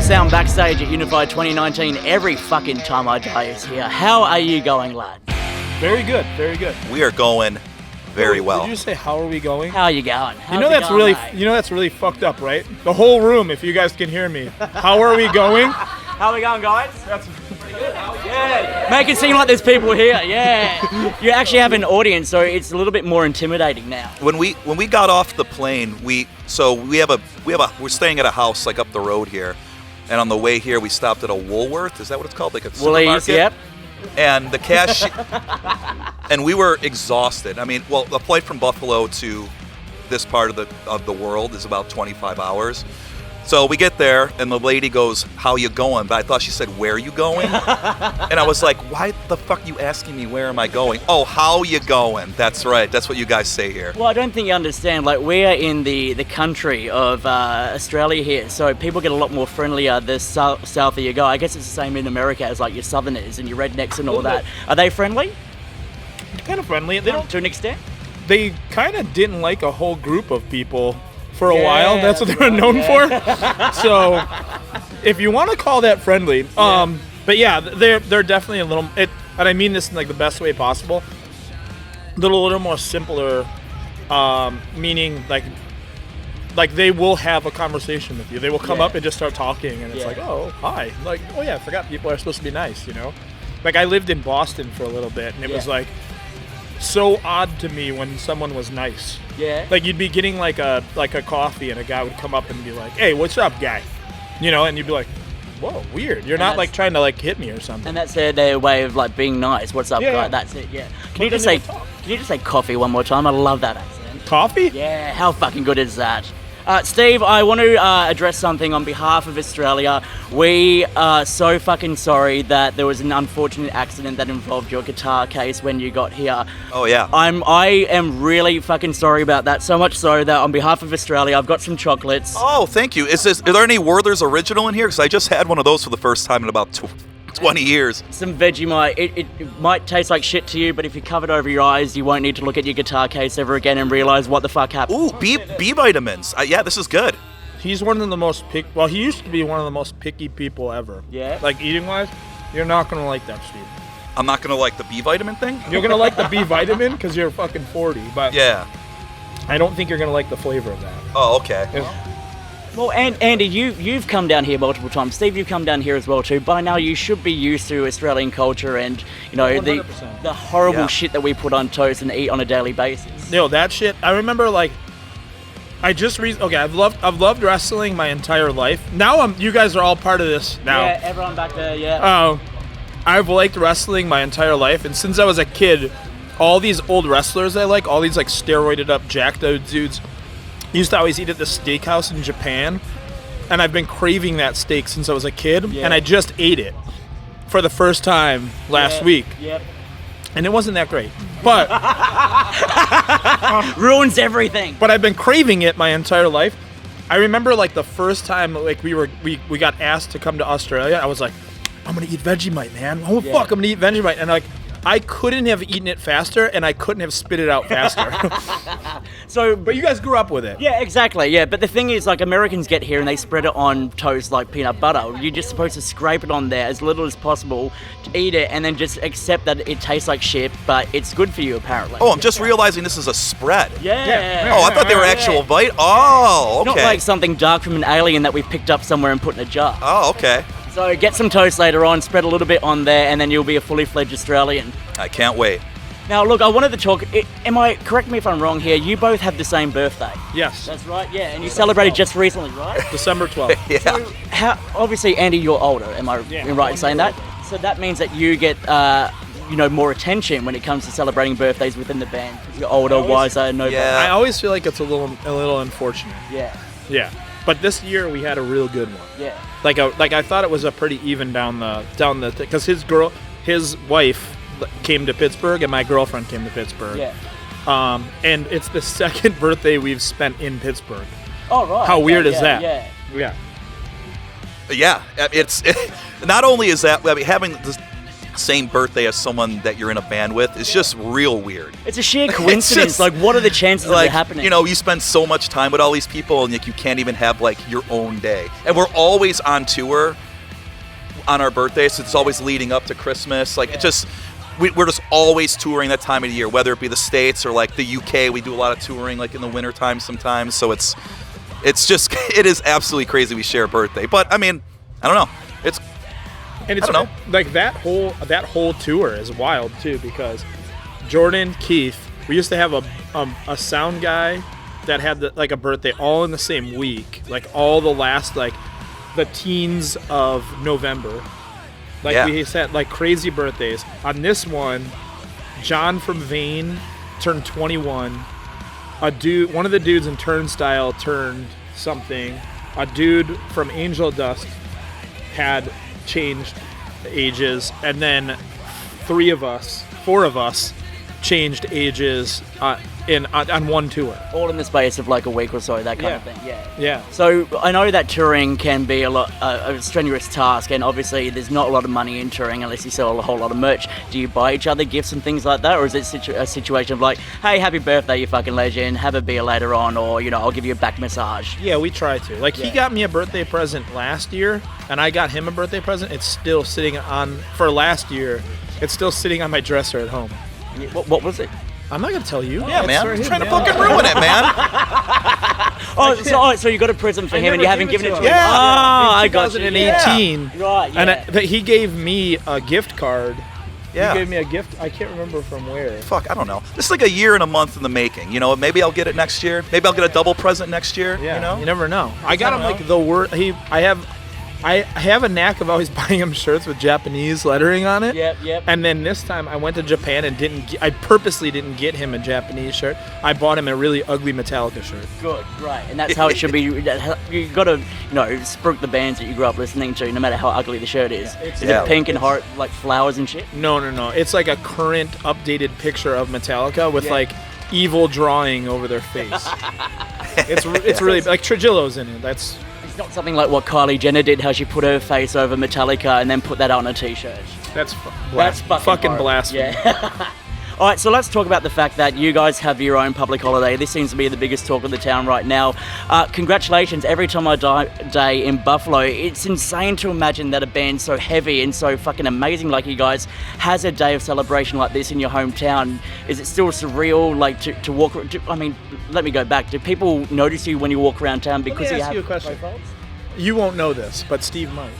say I'm backstage at UNIFY 2019 every fucking time I die is here. How are you going, lad? Very good, very good. We are going very well. Did you say how are we going? How are you going? You know that's really fucked up, right? The whole room, if you guys can hear me. How are we going? How are we going, guys? That's pretty good. Yeah. Make it seem like there's people here. Yeah. You actually have an audience, so it's a little bit more intimidating now. When we got off the plane, we're staying at a house like up the road here, and on the way here we stopped at a Woolworth. Is that what it's called? Like a Woolies, supermarket? yep. And the cash, and we were exhausted. I mean, well, the flight from Buffalo to this part of the world is about 25 hours. So we get there, and the lady goes, "How you going?" But I thought she said, "Where you going?" And I was like, "Why the fuck are you asking me where am I going?" "Oh, how you going?" That's right. That's what you guys say here. Well, I don't think you understand. Like, we are in the country of Australia here, so people get a lot more friendlier the souther you go. I guess it's the same in America as like your southerners and your rednecks and all that. Are they friendly? Kind of friendly. They don't. To an extent. They kind of didn't like a whole group of people for a while. That's what they were known for. So, if you want to call that friendly, but yeah, they're definitely a little. And I mean this in like the best way possible. A little more simpler, meaning like they will have a conversation with you. They will come up and just start talking, and it's like, oh, hi, like, oh yeah, I forgot people are supposed to be nice, you know. Like I lived in Boston for a little bit, and it was like so odd to me when someone was nice. Yeah. Like you'd be getting like a coffee, and a guy would come up and be like, "Hey, what's up, guy?" You know, and you'd be like, "Whoa, weird. You're not like trying to like hit me or something." And that's their way of like being nice. What's up, guy? Yeah. That's it. Yeah. Can you just say coffee one more time? I love that accent. Coffee? Yeah. How fucking good is that? Steve, I want to address something on behalf of Australia. We are so fucking sorry that there was an unfortunate accident that involved your guitar case when you got here. Oh, yeah. I am really fucking sorry about that. So much so that on behalf of Australia, I've got some chocolates. Oh, thank you. Are there any Werther's Original in here? Because I just had one of those for the first time in about 20 years. Some Vegemite. It might taste like shit to you, but if you cover it over your eyes, you won't need to look at your guitar case ever again and realize what the fuck happened. Ooh, B vitamins. Yeah, this is good. He's one of the most he used to be one of the most picky people ever. Yeah. Like eating wise, you're not gonna like that, Steve. I'm not going to like the B vitamin thing? You're gonna like the B vitamin because you're fucking 40, but Yeah. I don't think you're gonna like the flavor of that. Oh, okay. Well, and Andy, you've come down here multiple times. Steve, you've come down here as well too. By now, you should be used to Australian culture and the 100%. the horrible shit that we put on toast and eat on a daily basis. Yo, that shit. I remember like, I've loved wrestling my entire life. Now you guys are all part of this now. Yeah, everyone back there. Yeah. I've liked wrestling my entire life, and since I was a kid, all these old wrestlers I like, all these like steroided up, jacked out dudes. Used to always eat at the steakhouse in Japan, and I've been craving that steak since I was a kid, and I just ate it for the first time last week. Yep. And it wasn't that great, but ruins everything. But I've been craving it my entire life. I remember like the first time like we got asked to come to Australia, I was like, I'm gonna eat Vegemite, man. Oh fuck, I'm gonna eat Vegemite, and like I couldn't have eaten it faster, and I couldn't have spit it out faster. But you guys grew up with it. Yeah, exactly. Yeah, but the thing is, like, Americans get here and they spread it on toast like peanut butter. You're just supposed to scrape it on there as little as possible to eat it, and then just accept that it tastes like shit, but it's good for you apparently. Oh, I'm just realizing this is a spread. Yeah. Oh, I thought they were actual bite. Oh, okay. Not like something dark from an alien that we've picked up somewhere and put in a jar. Oh, okay. So get some toast later on, spread a little bit on there, and then you'll be a fully fledged Australian. I can't wait. Now, look, I wanted to talk. Correct me if I'm wrong here, you both have the same birthday. Yes. That's right, yeah, and you celebrated just recently, right? December 12th. Yeah. So, obviously, Andy, you're older, am I right in saying that? So that means that you get, more attention when it comes to celebrating birthdays within the band. You're older, wiser, no. Yeah. I always feel like it's a little unfortunate. Yeah. Yeah. But this year we had a real good one. Yeah. Like I thought it was a pretty even down the because his wife came to Pittsburgh and my girlfriend came to Pittsburgh. Yeah. And it's the second birthday we've spent in Pittsburgh. Oh right. How weird is that? Yeah. Yeah. Yeah. It's not only is that having this same birthday as someone that you're in a band with is just real weird. It's a sheer coincidence. just, like, what are the chances of like, it happening? you know, you spend so much time with all these people, and like, you can't even have like your own day. And we're always on tour on our birthdays, so it's always leading up to Christmas. Like, it just, we're just always touring that time of the year, whether it be the States or like the UK. We do a lot of touring like in the winter time sometimes. So it's just, it is absolutely crazy we share a birthday. But I mean, I don't know. And it's I don't know. Like that whole tour is wild too, because Jordan, Keith, we used to have a sound guy that had like a birthday all in the same week, like all the last like the teens of November. Like we set like crazy birthdays. On this one, John from Vane turned 21. One of the dudes in Turnstile turned something. A dude from Angel Dust had changed ages, and then four of us changed ages on one tour. All in the space of like a week or so, that kind of thing. Yeah. So I know that touring can be a strenuous task, and obviously there's not a lot of money in touring unless you sell a whole lot of merch. Do you buy each other gifts and things like that, or is it a situation of like, hey, happy birthday, you fucking legend, have a beer later on, or, you know, I'll give you a back massage? Yeah, we try to. Like, he got me a birthday present last year, and I got him a birthday present. It's still sitting for last year. It's still sitting on my dresser at home. What was it? I'm not gonna tell you. Yeah, man. I'm trying to fucking ruin it, man. So you got a present for him and you haven't given it to him? Yeah. Oh, I in got you. 2018. Yeah. Right, yeah. And he gave me a gift card. Yeah. He gave me a gift. I can't remember from where. Fuck, I don't know. This is like a year and a month in the making. You know, maybe I'll get it next year. Maybe I'll get a double present next year. Yeah, you know? you never know. I got him like the word. I have a knack of always buying him shirts with Japanese lettering on it. Yep. And then this time I went to Japan and I purposely didn't get him a Japanese shirt. I bought him a really ugly Metallica shirt. Good, right. And that's how it should be. You got to, spruik the bands that you grew up listening to, no matter how ugly the shirt is. Is it pink and heart, like flowers and shit? No. It's like a current updated picture of Metallica with like evil drawing over their face. It's really like Trujillo's in it. That's not something like what Kylie Jenner did, how she put her face over Metallica and then put that on a t-shirt. That's fucking blasphemy. Yeah. All right, so let's talk about the fact that you guys have your own public holiday. This seems to be the biggest talk of the town right now. Congratulations, Every Time I Die Day in Buffalo. It's insane to imagine that a band so heavy and so fucking amazing like you guys has a day of celebration like this in your hometown. Is it still surreal, like, to walk? I mean, let me go back. Do people notice you when you walk around town because Let me ask you a question. You won't know this, but Steve might.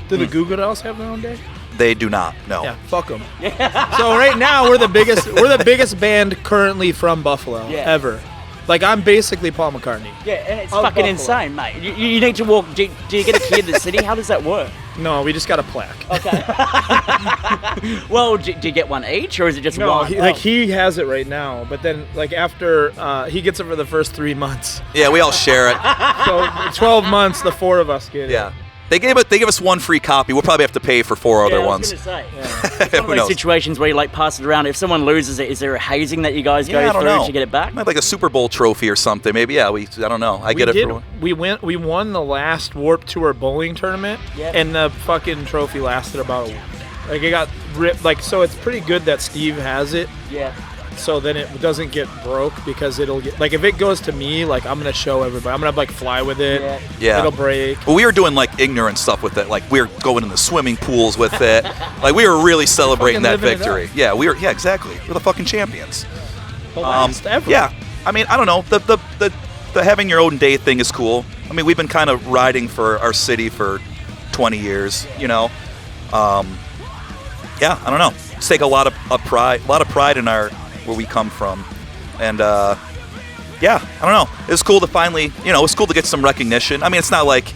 Do the Goo Goo Dolls have their own day? They do not. No. Yeah, fuck them. So right now we're the biggest band currently from Buffalo ever. Like, I'm basically Paul McCartney. Yeah, and it's fucking insane, mate. You need to walk. Do you get a key in the city? How does that work? No, we just got a plaque. Okay. Well, do you get one each, or is it just no, one? He has it right now, but then like after he gets it for the first 3 months. Yeah, we all share it. So 12 months, the four of us get it. Yeah. They gave us one free copy. We'll probably have to pay for 4 other ones. I was going to say. It's one of those situations where you like pass it around. If someone loses it, is there a hazing that you guys go through to get it back? Like a Super Bowl trophy or something. Maybe, I don't know. I get it for one. We won the last Warped Tour bowling tournament, and the fucking trophy lasted about a week. Like, it got ripped. Like, so it's pretty good that Steve has it. Yeah. So then it doesn't get broke, because it'll get, like, if it goes to me, like, I'm gonna show everybody. I'm gonna like fly with it. Yeah. It'll break. Well, we were doing like ignorant stuff with it. Like, we were going in the swimming pools with it. Like, we were really celebrating that victory. Yeah, exactly. We're the fucking champions. The last ever. Yeah. I mean, I don't know. The having your own day thing is cool. I mean, we've been kind of riding for our city for 20 years. You know. Yeah. I don't know. Just take a lot of pride in where we come from, and yeah, I don't know. It's cool to finally, it's cool to get some recognition. I mean, it's not like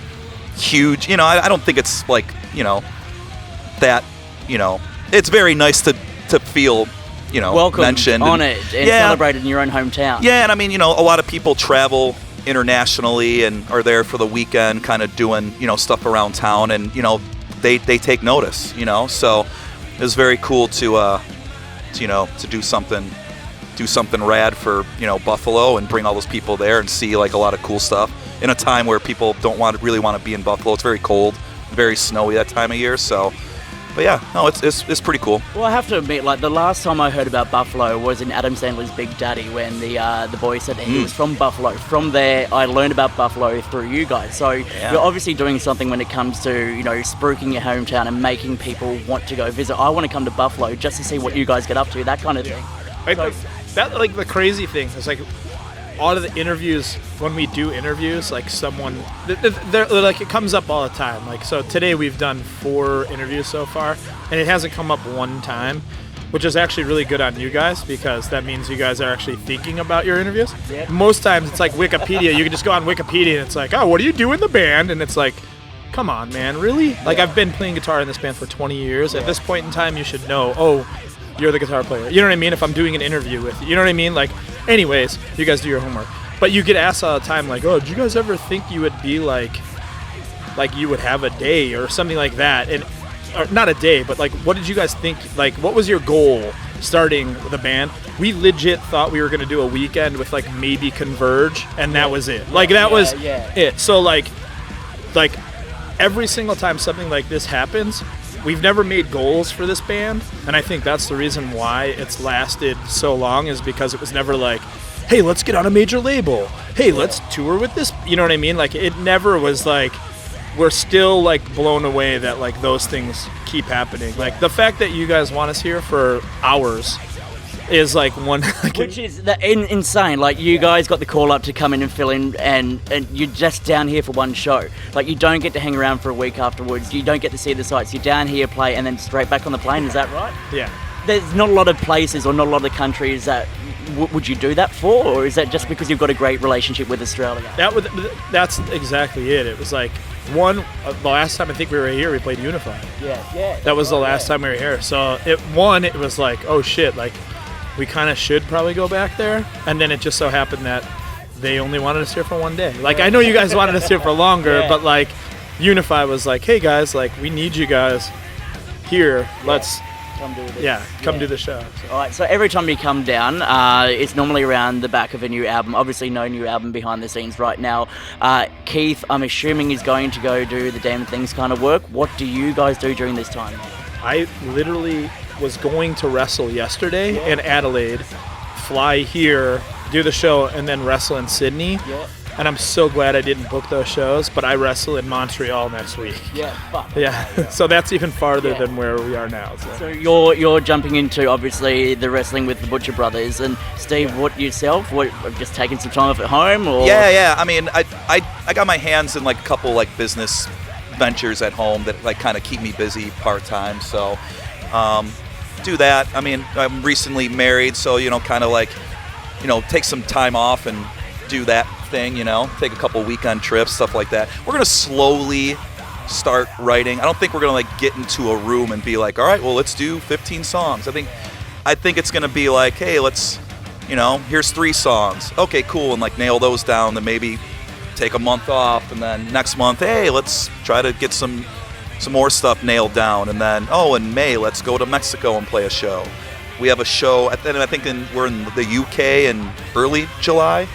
huge, I don't think it's like, that, it's very nice to feel, welcome, mentioned, honored, and celebrated in your own hometown. Yeah, and I mean, a lot of people travel internationally and are there for the weekend, kind of doing, stuff around town, and they take notice, so it was very cool to do something rad for Buffalo and bring all those people there and see like a lot of cool stuff in a time where people don't really want to be in Buffalo. It's very cold, very snowy that time of year, so But yeah, no, it's pretty cool. Well, I have to admit, like the last time I heard about Buffalo was in Adam Sandler's Big Daddy when the boy said that he was from Buffalo. From there, I learned about Buffalo through you guys. So you're obviously doing something when it comes to spruiking your hometown and making people want to go visit. I want to come to Buffalo just to see what you guys get up to, that kind of thing. Right, that like the crazy thing is like all of the interviews, when we do interviews, like someone, they're like it comes up all the time. Like, so today we've done 4 interviews so far, and it hasn't come up one time, which is actually really good on you guys, because that means you guys are actually thinking about your interviews. Yeah. Most times it's like Wikipedia. You can just go on Wikipedia and it's like, oh, what do you do in the band? And it's like, come on, man, really? Like, I've been playing guitar in this band for 20 years. At this point in time, you should know, oh, you're the guitar player. You know what I mean? If I'm doing an interview with you know what I mean? Like, anyways, you guys do your homework. But you get asked all the time, like, oh, did you guys ever think you would be like you would have a day or something like that? And or not a day, but like, what did you guys think? Like, what was your goal starting the band? We legit thought we were going to do a weekend with like maybe Converge, and that was it. Like, that was it. So like every single time something like this happens, we've never made goals for this band, and I think that's the reason why it's lasted so long, is because it was never like, hey, let's get on a major label. Hey, let's tour with this. You know what I mean? Like, it never was like, we're still like blown away that like those things keep happening. Like, the fact that you guys want us here for hours is like one like, which is insane. Like, you guys got the call up to come in and fill in, and you're just down here for one show. Like, you don't get to hang around for a week afterwards. You don't get to see the sights. You're down here, play, and then straight back on the plane. Is that right? Yeah. There's not a lot of places or not a lot of countries that would you do that for, or is that just because you've got a great relationship with Australia? That's exactly it. It was like the last time I think we were here, we played UNIFY. Yeah. That was the last time we were here. So it was like, oh shit, like, we kind of should probably go back there. And then it just so happened that they only wanted us here for one day. Like, I know you guys wanted us here for longer, but like, UNIFY was like, hey guys, like, we need you guys here. Let's come do this. Come do the show. So. All right, so every time you come down, it's normally around the back of a new album. Obviously, no new album behind the scenes right now. Keith, I'm assuming, is going to go do the Damn Things kind of work. What do you guys do during this time? I literally was going to wrestle yesterday in Adelaide, fly here, do the show, and then wrestle in Sydney. Yeah. And I'm so glad I didn't book those shows, but I wrestle in Montreal next week. Yeah, fuck. Yeah, so that's even farther than where we are now. So you're jumping into, obviously, the wrestling with the Butcher Brothers. And Steve, what yourself? What, just taking some time off at home? Or? Yeah. I mean, I got my hands in like a couple like business ventures at home that like kind of keep me busy part-time. So do that. I mean, I'm recently married, so, kind of like, take some time off and do that thing, take a couple weekend trips, stuff like that. We're going to slowly start writing. I don't think we're going to like get into a room and be like, all right, well, let's do 15 songs. I think it's going to be like, hey, let's, here's 3 songs. Okay, cool. And like nail those down, then maybe take a month off, and then next month, hey, let's try to get some more stuff nailed down. And then, in May, let's go to Mexico and play a show. We have a show, I think we're in the UK in early July.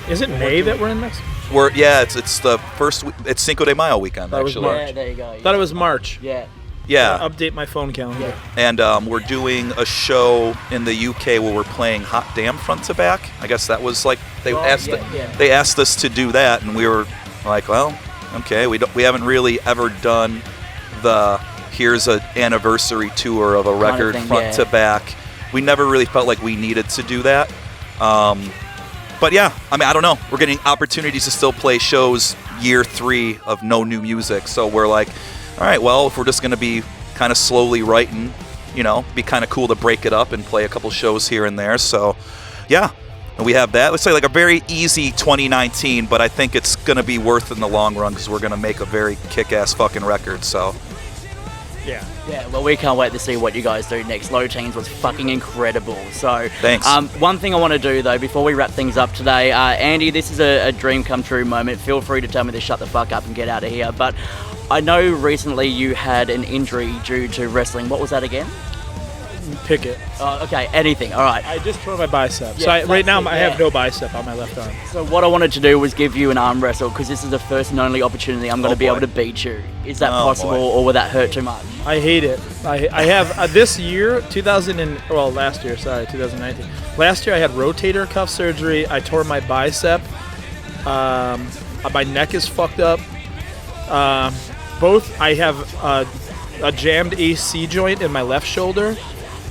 Is it May that we're in Mexico? It's the first, it's Cinco de Mayo weekend, actually. Yeah, there you go. Thought it was March. Yeah. Update my phone calendar. Yeah. And we're doing a show in the UK where we're playing Hot Damn front to back. I guess that was like, they asked us to do that, and we were like, well, okay, we haven't really ever done the here's an anniversary tour of a record front to back. We never really felt like we needed to do that. But yeah, I mean, I don't know. We're getting opportunities to still play shows year 3 of no new music. So we're like, all right, well, if we're just going to be kind of slowly writing, be kind of cool to break it up and play a couple shows here and there. So yeah, we have that. Let's say like a very easy 2019, but I think it's going to be worth in the long run because we're going to make a very kick-ass fucking record. So Yeah, well, we can't wait to see what you guys do next. Low Teens was fucking incredible. So, thanks. One thing I want to do, though, before we wrap things up today, Andy, this is a dream come true moment. Feel free to tell me to shut the fuck up and get out of here. But I know recently you had an injury due to wrestling. What was that again? pick it. Okay, anything. All right. I just tore my bicep. Yeah, So right now that's it, I have yeah. no bicep on my left arm. So what I wanted to do was give you an arm wrestle because this is the first and only opportunity I'm going Oh, to be boy. able to beat you. Is that Oh, possible, boy. or will that hurt too much? I hate it. I have this year, last year, sorry, 2019. Last year I had rotator cuff surgery. I tore my bicep. My neck is fucked up. I have a jammed AC joint in my left shoulder.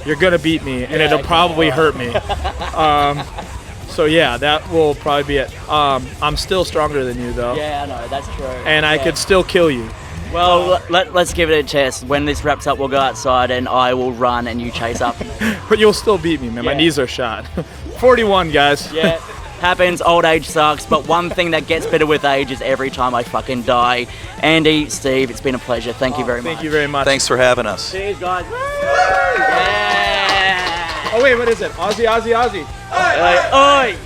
You're gonna beat me, and it'll probably hurt me. So yeah, that will probably be it. I'm still stronger than you though, Yeah, I know, that's true. and I could still kill you. Well, let's give it a test. When this wraps up, we'll go outside and I will run and you chase up. But you'll still beat me, man. My Yeah. knees are shot. 41, guys. Yeah, happens. Old age sucks. But one thing that gets better with age is every time I fucking die. Andy, Steve, it's been a pleasure. Thank you very much. Thank you very much. Thanks for having us. Cheers, guys. Yeah. Oh wait, what is it? Aussie, Aussie, Aussie. Oi.